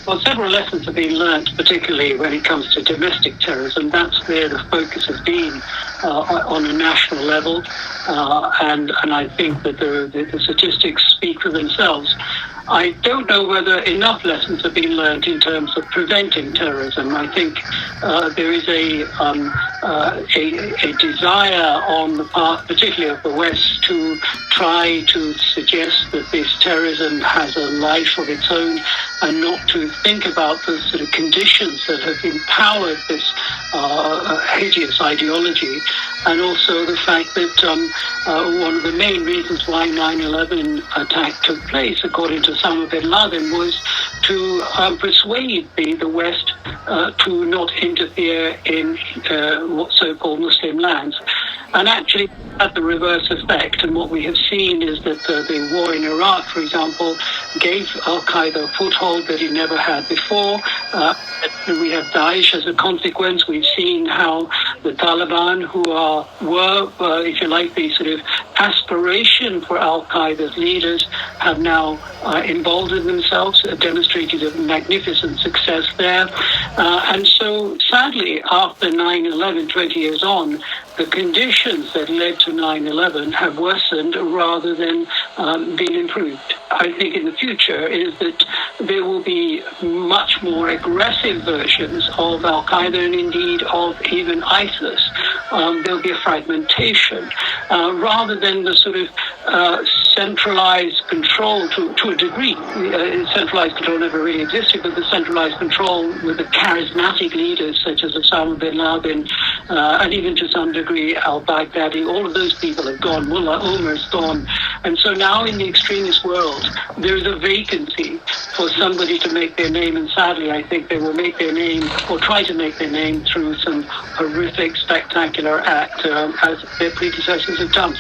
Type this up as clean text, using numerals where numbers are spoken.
Well, several lessons have been learned, particularly when it comes to domestic terrorism. That's where the focus has been on a national level, and I think that the statistics speak for themselves. I don't know whether enough lessons have been learned in terms of preventing terrorism. I think there is a desire on the part, particularly of the West, to try to suggest that this terrorism has a life of its own and not to think about the sort of conditions that have empowered this hideous ideology, and also the fact that one of the main reasons why 9/11 attack took place, according to Osama bin Laden, was to persuade the West to not interfere in what so-called Muslim lands. And actually had the reverse effect. And what we have seen is that the war in Iraq, for example, gave Al-Qaeda a foothold that it never had before. We have Daesh as a consequence. We've seen how the Taliban, who were, if you like, the sort of aspiration for Al-Qaeda's leaders, have now emboldened themselves, demonstrated a magnificent success there. And so, sadly, after 9/11, 20 years on, the conditions that led to 9/11 have worsened rather than been improved. I think in the future is that there will be much more aggressive versions of Al-Qaeda and indeed of even ISIS. There'll be a fragmentation rather than the sort of centralized control to a degree. Centralized control never really existed, but the centralized control with the charismatic leaders such as Osama bin Laden and even to some degree al-Baghdadi, all of those people have gone. Mullah Omar's gone. And so now in the extremist world, there is a vacancy for somebody to make their name, and sadly I think they will make their name or try to make their name through some horrific, spectacular act as their predecessors have done.